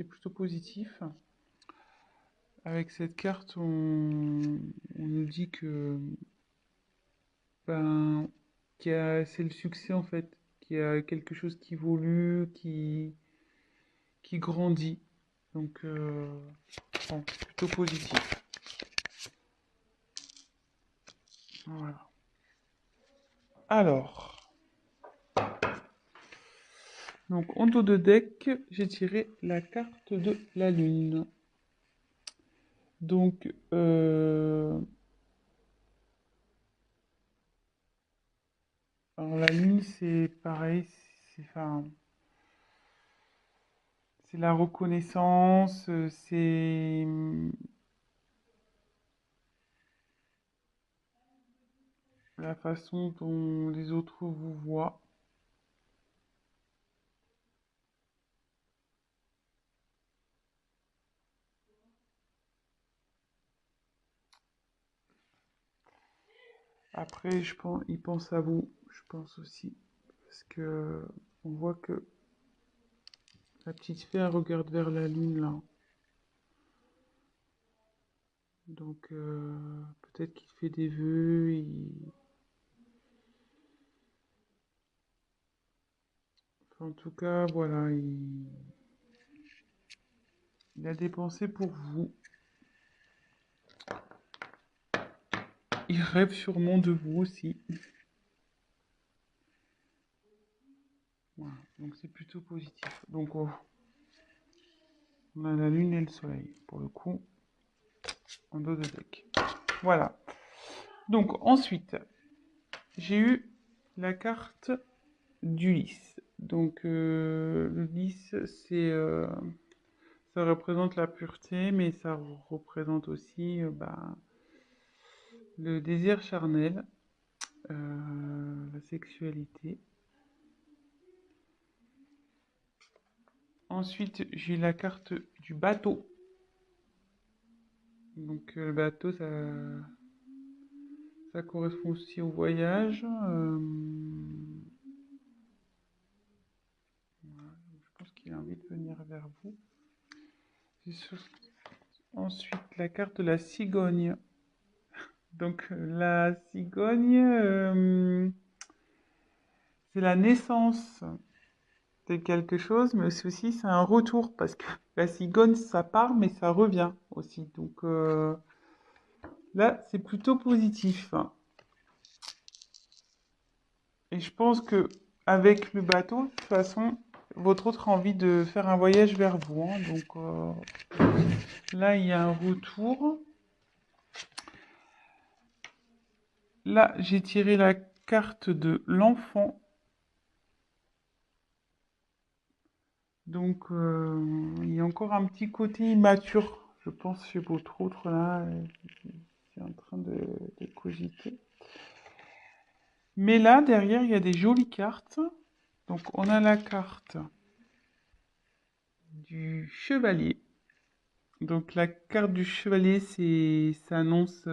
c'est plutôt positif. Avec cette carte, on nous dit que ben, c'est le succès en fait, qu'il y a quelque chose qui évolue, qui grandit. Donc, bon, plutôt positif. Voilà. Alors, donc en dos de deck, j'ai tiré la carte de la lune. Donc, alors la lune, c'est pareil, enfin, c'est la reconnaissance, c'est la façon dont les autres vous voient. Après, je pense, ils pensent à vous, je pense aussi, parce que on voit que la petite fée, elle regarde vers la lune là. Donc, peut-être qu'il fait des vœux. Enfin, en tout cas, voilà, il a dépensé pour vous. Il rêve sûrement de vous aussi. Voilà, donc c'est plutôt positif. Donc, on a la lune et le soleil, pour le coup, en dos de deck. Voilà. Donc, ensuite, j'ai eu la carte du lys. Donc, le lys, ça représente la pureté, mais ça représente aussi le désir charnel, la sexualité. Ensuite, j'ai la carte du bateau. Donc, le bateau, ça correspond aussi au voyage. Voilà, je pense qu'il a envie de venir vers vous. Ensuite, la carte de la cigogne. Donc, la cigogne, c'est la naissance de quelque chose, mais aussi c'est un retour, parce que la cigogne, ça part, mais ça revient aussi. Donc, là, c'est plutôt positif. Et je pense que avec le bateau, de toute façon, votre autre a envie de faire un voyage vers vous, hein. Donc, là, il y a un retour. Là, j'ai tiré la carte de l'enfant. Donc, il y a encore un petit côté immature, je pense, chez votre autre, là, qui est en train de cogiter. Mais là, derrière, il y a des jolies cartes. Donc, on a la carte du chevalier. Donc, la carte du chevalier, ça annonce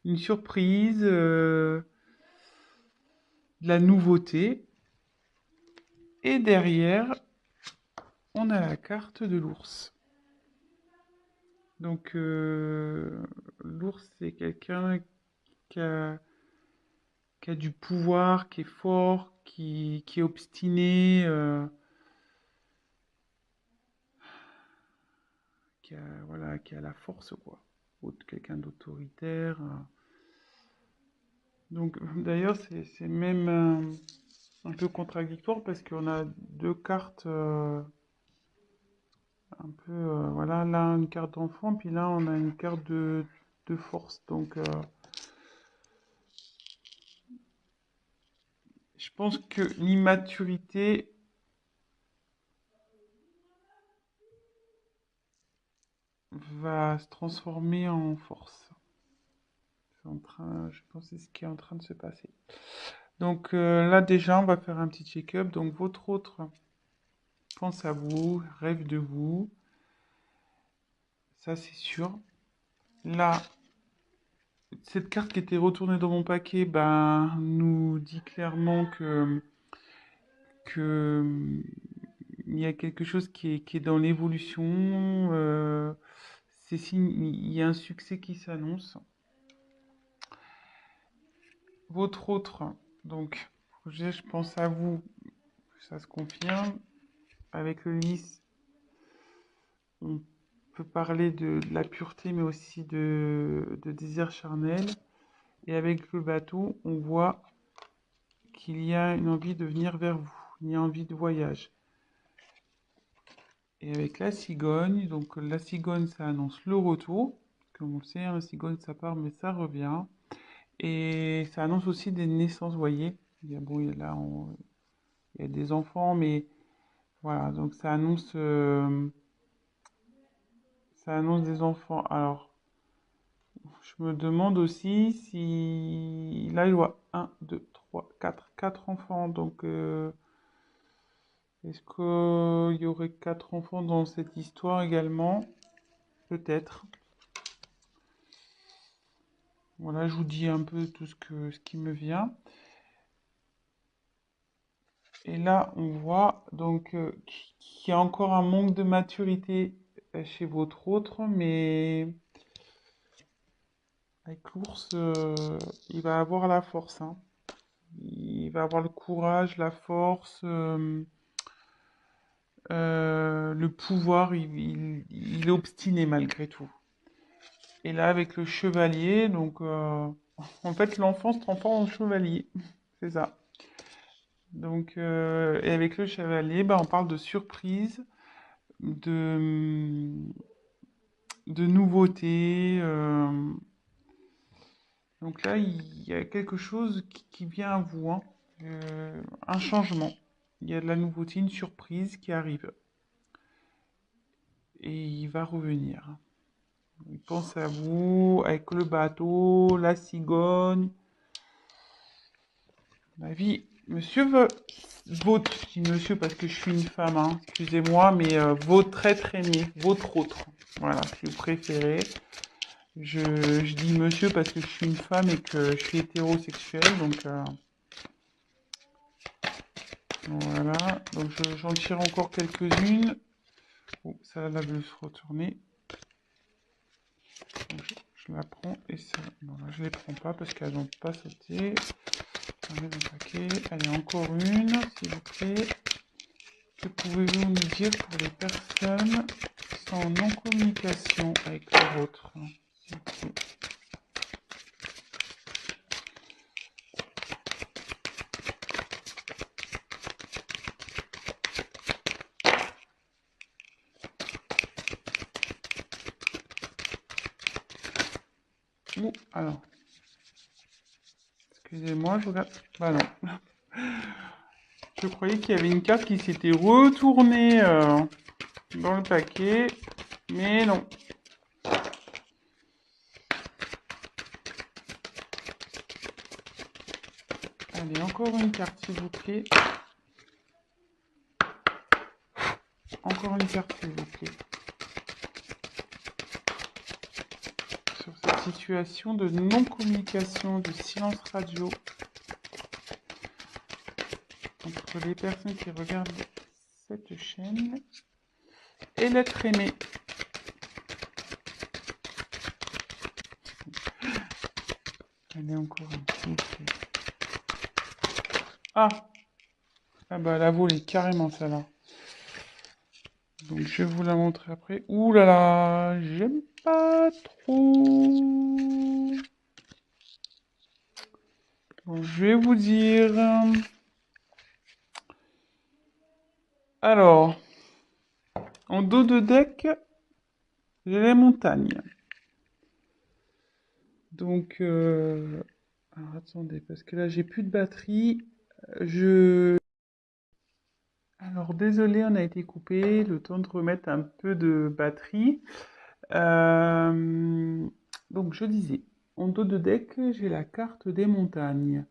une surprise, de la nouveauté. Et derrière, on a la carte de l'ours. Donc, l'ours, c'est quelqu'un qui a du pouvoir, qui est fort, qui est obstiné, voilà, qui a la force, quoi. Quelqu'un d'autoritaire. Donc, d'ailleurs, c'est même un peu contradictoire parce qu'on a deux cartes un peu, voilà, là une carte d'enfant, puis là on a une carte de force. Donc, je pense que l'immaturité va se transformer en force. Je pense que c'est ce qui est en train de se passer. Donc, là déjà, on va faire un petit check-up. Donc, votre autre pense à vous, rêve de vous, ça c'est sûr. Là, cette carte qui était retournée dans mon paquet, ben, nous dit clairement que il y a quelque chose qui est dans l'évolution. Il y a un succès qui s'annonce. Votre autre, donc, projet, je pense à vous, ça se confirme. Avec le lys, on peut parler de la pureté, mais aussi de désir charnel. Et avec le bateau, on voit qu'il y a une envie de venir vers vous, il y a envie de voyage. Et avec la cigogne, donc la cigogne, ça annonce le retour. Comme on le sait, la cigogne, ça part, mais ça revient. Et ça annonce aussi des naissances, vous voyez. Bon, il y a des enfants, mais voilà, donc ça annonce des enfants. Alors, je me demande aussi si... Là, il voit 1, 2, 3, 4 enfants. Donc, est-ce qu'il y aurait 4 enfants dans cette histoire également? Peut-être. Voilà, je vous dis un peu tout ce qui me vient. Et là, on voit donc qu'il y a encore un manque de maturité chez votre autre, mais avec l'ours, il va avoir la force, hein. Il va avoir le courage, la force, le pouvoir. Il est obstiné malgré tout. Et là, avec le chevalier, donc en fait, l'enfant se transforme en chevalier. C'est ça. Donc, et avec le chevalier, bah, on parle de surprise, de, de nouveauté. Donc là, il y a quelque chose qui vient à vous, hein. Un changement. Il y a de la nouveauté, une surprise qui arrive. Et il va revenir. Il pense à vous avec le bateau, la cigogne. Ma vie, monsieur votre, je dis monsieur parce que je suis une femme, hein, excusez-moi, mais votre être aimé, votre autre. Voilà, si vous préférez. Je dis monsieur parce que je suis une femme et que je suis hétérosexuelle, donc voilà. Donc j'en tire encore quelques-unes. Oh, ça là veut se retourner. Donc, je la prends et ça. Non, là je les prends pas parce qu'elles n'ont pas sauté. On met dans le paquet. Allez, encore une, s'il vous plaît. Que pouvez-vous nous dire pour les personnes qui sont en non-communication avec leur autre? S'il vous plaît. Ouh, alors. Excusez-moi, je regarde. Bah non. Je croyais qu'il y avait une carte qui s'était retournée dans le paquet, mais non. Allez, encore une carte, s'il vous plaît. Encore une carte, s'il vous plaît. Sur cette situation de non-communication, de silence radio entre les personnes qui regardent cette chaîne et l'être aimé. Allez, encore un, s'il vous plaît. Ah! Ah bah, elle a volé carrément, celle-là. Donc, je vais vous la montrer après. Ouh là là, j'aime pas trop. Bon, je vais vous dire. Alors, en dos de deck, j'ai les montagnes. Donc, alors attendez, parce que là, j'ai plus de batterie. Je... Alors, désolé, on a été coupé. Le temps de remettre un peu de batterie. Euh, Donc, je disais, en dos de deck, j'ai la carte des montagnes.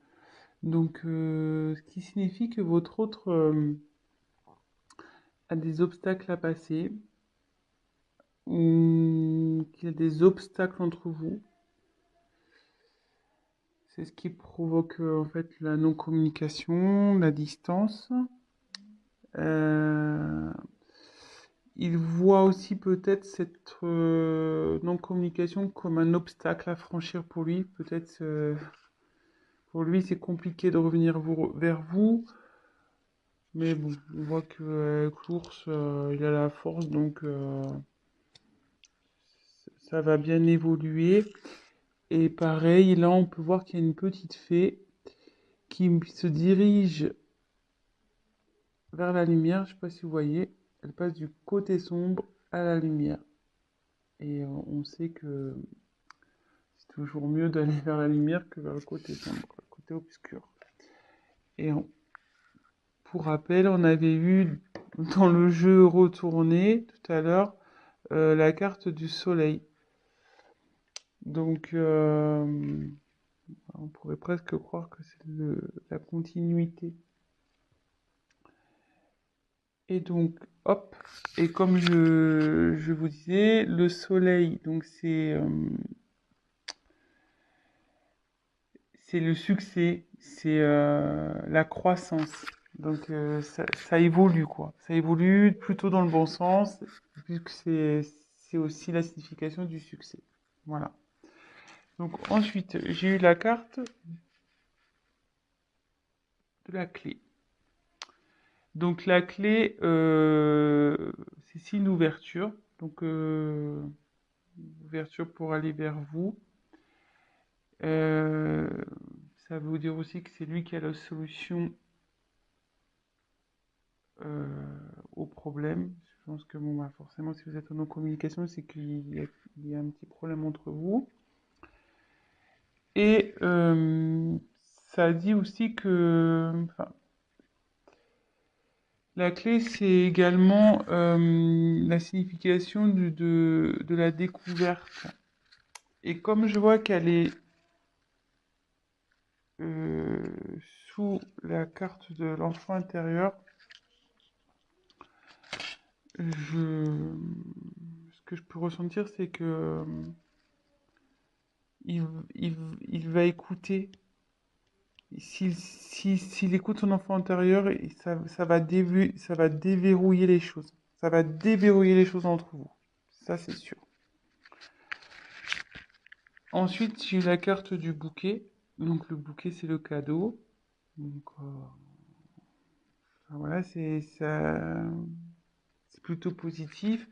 Donc, ce qui signifie que votre autre a des obstacles à passer, ou qu'il y a des obstacles entre vous. C'est ce qui provoque en fait la non-communication, la distance. Euh, il voit aussi peut-être cette non-communication comme un obstacle à franchir pour lui. Peut-être pour lui c'est compliqué de revenir vers vous. Mais bon, on voit que avec l'ours, il a la force, donc ça va bien évoluer. Et pareil, là on peut voir qu'il y a une petite fée qui se dirige vers la lumière. Je sais pas si vous voyez, elle passe du côté sombre à la lumière. Et on sait que c'est toujours mieux d'aller vers la lumière que vers le côté sombre, le côté obscur. Et pour rappel, on avait eu dans le jeu retourné tout à l'heure la carte du soleil. Donc on pourrait presque croire que c'est la continuité. Et donc, hop, et comme je vous disais, le soleil, donc c'est le succès, c'est la croissance. Donc ça évolue, quoi. Ça évolue plutôt dans le bon sens, puisque c'est aussi la signification du succès. Voilà. Donc ensuite, j'ai eu la carte de la clé. Donc la clé, c'est une ouverture. Donc ouverture pour aller vers vous. Euh, Ça veut dire aussi que c'est lui qui a la solution au problème. Je pense que bon, bah, forcément, si vous êtes en non-communication, c'est qu'il y a un petit problème entre vous. Et ça dit aussi que enfin, la clé, c'est également la signification de la découverte. Et comme je vois qu'elle est euh, sous la carte de l'enfant intérieur, ce que je peux ressentir, c'est que il, il, il va écouter. S'il écoute son enfant intérieur, ça va déverrouiller les choses. Ça va déverrouiller les choses entre vous. Ça, c'est sûr. Ensuite, j'ai la carte du bouquet. Donc, le bouquet, c'est le cadeau. Donc, voilà, c'est plutôt positif.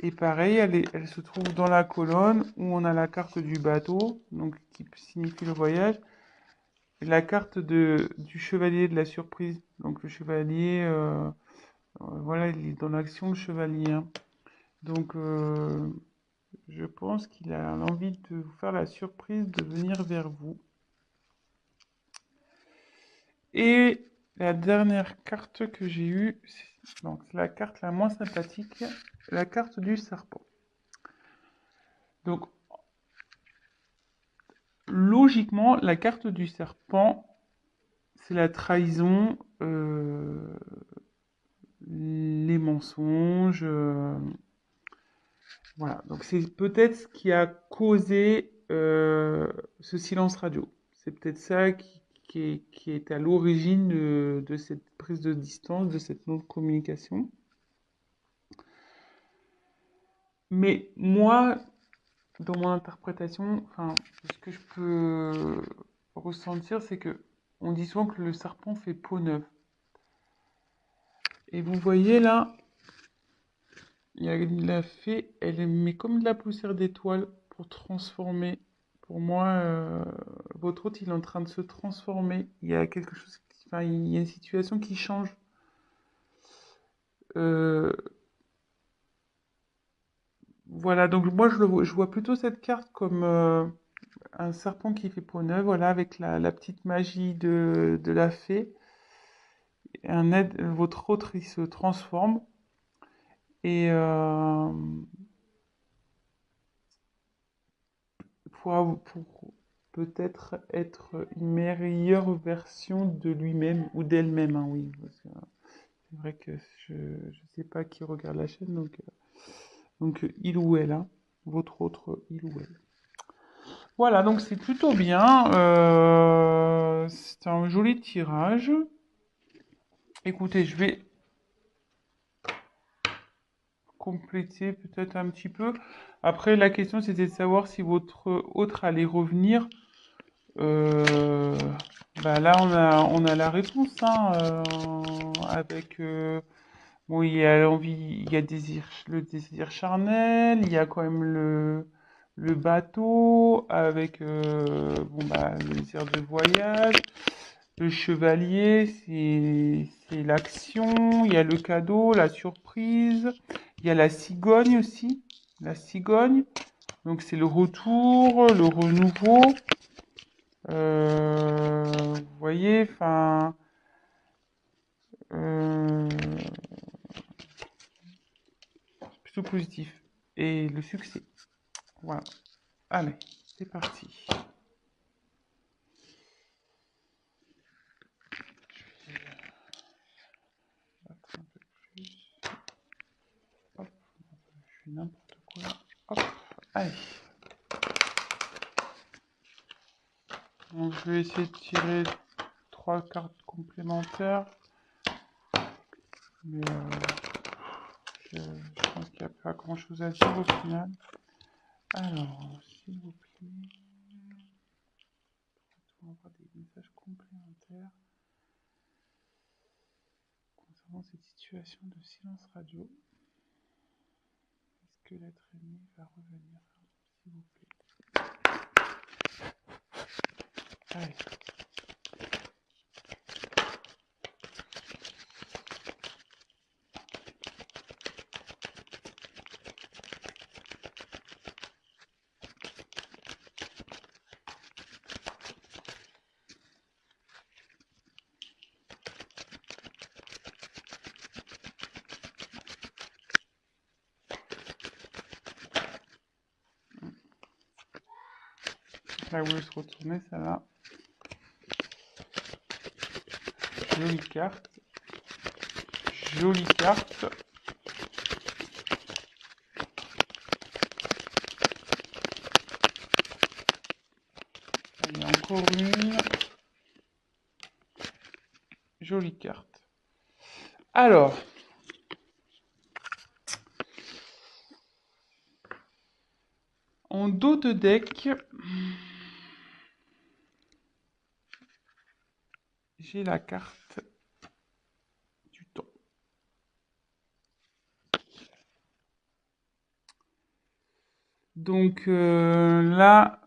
Et pareil, elle se trouve dans la colonne où on a la carte du bateau, donc qui signifie le voyage, et la carte du chevalier de la surprise. Donc le chevalier, voilà, il est dans l'action, le chevalier, hein. Donc je pense qu'il a l'envie de vous faire la surprise de venir vers vous. Et la dernière carte que j'ai eue, c'est la carte la moins sympathique, la carte du serpent. Donc, logiquement, la carte du serpent, c'est la trahison, les mensonges. Voilà. Donc, c'est peut-être ce qui a causé ce silence radio. C'est peut-être ça qui est à l'origine de cette prise de distance, de cette non-communication. Mais moi, dans mon interprétation, enfin, ce que je peux ressentir, c'est que on dit souvent que le serpent fait peau neuve. Et vous voyez là, il y a la fée, elle met comme de la poussière d'étoile pour transformer. Pour moi, votre hôte, il est en train de se transformer. Il y a quelque chose, enfin, il y a une situation qui change. Euh, voilà, donc moi, je vois plutôt cette carte comme un serpent qui fait peau neuve, voilà, avec la petite magie de la fée. Votre autre, il se transforme. Et pour peut-être être une meilleure version de lui-même ou d'elle-même, hein, oui. Parce que, c'est vrai que je ne sais pas qui regarde la chaîne, donc il ou elle, hein, votre autre il ou elle. Voilà, donc c'est plutôt bien. C'est un joli tirage. Écoutez, je vais compléter peut-être un petit peu. Après, la question, c'était de savoir si votre autre allait revenir. Euh, Bah là, on a la réponse, hein, avec... bon, il y a l'envie, il y a le désir charnel, il y a quand même le bateau, avec bon, bah, le désir de voyage. Le chevalier, c'est l'action, il y a le cadeau, la surprise, il y a la cigogne aussi, la cigogne, donc c'est le retour, le renouveau, vous voyez, enfin, euh, plutôt positif, et le succès, voilà, allez, c'est parti. Battre un peu plus, hop, je fais n'importe quoi, hop, allez. Donc je vais essayer de tirer 3 cartes complémentaires, mais je pense qu'il n'y a pas grand chose à dire au final. Alors, s'il vous plaît, on va avoir des messages complémentaires concernant cette situation de silence radio. Est-ce que l'être aimé va revenir, s'il vous plaît? Allez. Là, vous se retourner, ça va. Jolie carte. Jolie carte. Allez, encore une. Jolie carte. Alors, en dos de deck, j'ai la carte du temps. Donc là,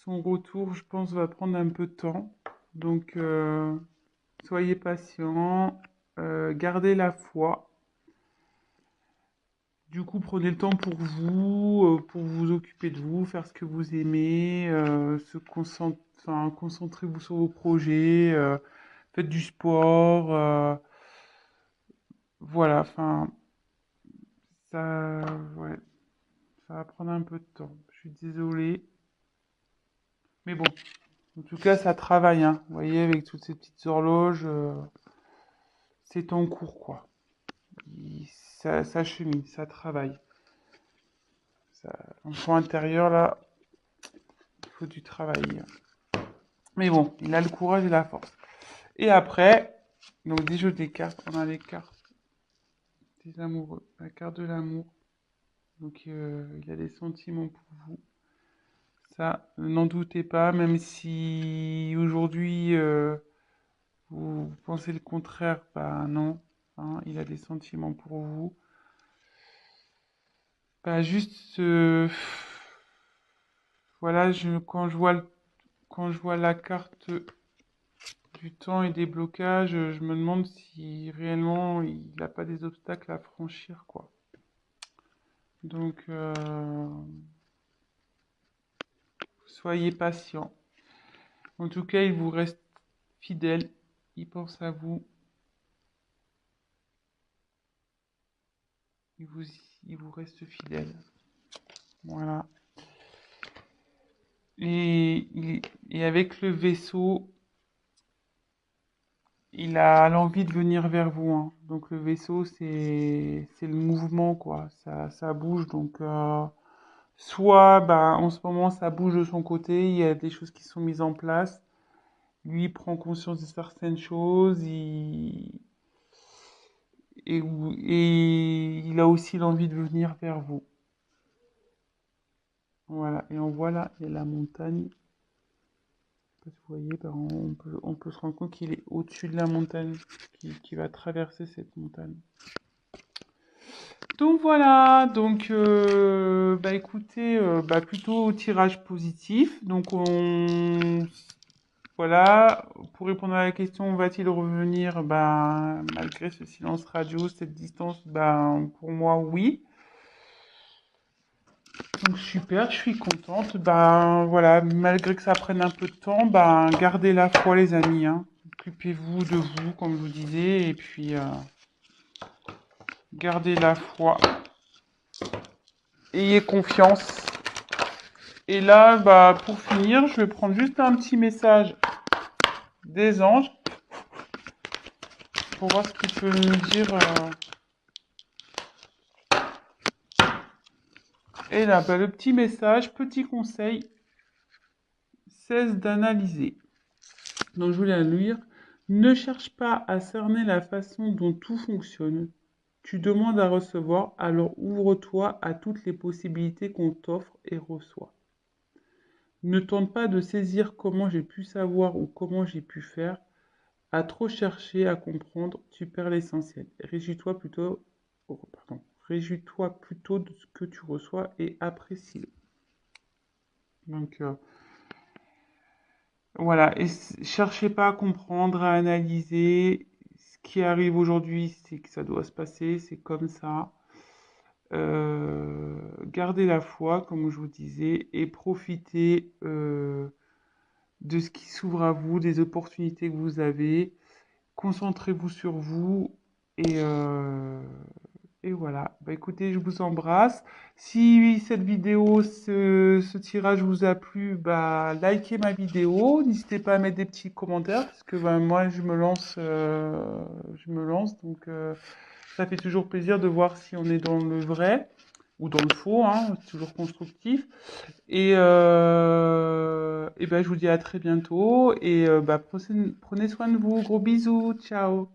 son retour, je pense, va prendre un peu de temps. Donc, soyez patient, gardez la foi. Du coup, prenez le temps pour vous occuper de vous, faire ce que vous aimez, enfin, concentrez-vous sur vos projets, faites du sport, voilà, enfin, ça, ouais, ça va prendre un peu de temps. Je suis désolé, mais bon, en tout cas, ça travaille, hein. Vous voyez, avec toutes ces petites horloges, c'est en cours, quoi. Ça chemine, ça travaille. Ça, l'enfant intérieur, là, il faut du travail. Mais bon, il a le courage et la force. Et après, donc des jeux des cartes, on a les cartes des amoureux, la carte de l'amour. Donc il a des sentiments pour vous. Ça, n'en doutez pas, même si aujourd'hui vous pensez le contraire, bah non, hein, il a des sentiments pour vous. Bah juste, voilà, quand je vois la carte du temps et des blocages, je me demande si réellement il n'a pas des obstacles à franchir, quoi. Donc, soyez patient. En tout cas, il vous reste fidèle. Il pense à vous. Il vous, il vous reste fidèle. Voilà. Et avec le vaisseau, il a l'envie de venir vers vous, hein. Donc, le vaisseau, c'est le mouvement, quoi. Ça bouge. Donc, soit, bah, en ce moment, ça bouge de son côté. Il y a des choses qui sont mises en place. Lui, il prend conscience de certaines choses. et il a aussi l'envie de venir vers vous. Voilà, et on voit là, il y a la montagne. Vous voyez, ben, on peut se rendre compte qu'il est au-dessus de la montagne, qui va traverser cette montagne. Donc voilà, donc bah écoutez, bah plutôt tirage positif. Donc voilà, pour répondre à la question, va-t-il revenir? Ben malgré ce silence radio, cette distance, ben pour moi oui. Donc super, je suis contente. Ben voilà, malgré que ça prenne un peu de temps, ben gardez la foi les amis, hein. Occupez-vous de vous, comme je vous disais, et puis gardez la foi. Ayez confiance. Et là, bah, pour finir, je vais prendre juste un petit message des anges pour voir ce qu'ils peuvent nous dire. Et là, bah, le petit message, petit conseil, cesse d'analyser. Donc, je voulais le lire. Ne cherche pas à cerner la façon dont tout fonctionne. Tu demandes à recevoir, alors ouvre-toi à toutes les possibilités qu'on t'offre et reçoit. Ne tente pas de saisir comment j'ai pu savoir ou comment j'ai pu faire. À trop chercher à comprendre, tu perds l'essentiel. Réjouis-toi plutôt, oh, pardon, réjouis-toi plutôt de ce que tu reçois et apprécie-le. Donc voilà, et cherchez pas à comprendre, à analyser. Ce qui arrive aujourd'hui, c'est que ça doit se passer, c'est comme ça. Gardez la foi, comme je vous disais, et profitez de ce qui s'ouvre à vous, des opportunités que vous avez. Concentrez-vous sur vous et voilà. Bah écoutez, je vous embrasse. Si cette vidéo, ce tirage vous a plu, bah likez ma vidéo. N'hésitez pas à mettre des petits commentaires parce que bah, moi je me lance donc ça fait toujours plaisir de voir si on est dans le vrai ou dans le faux, hein, c'est toujours constructif. Et ben je vous dis à très bientôt et bah, prenez soin de vous. Gros bisous, ciao.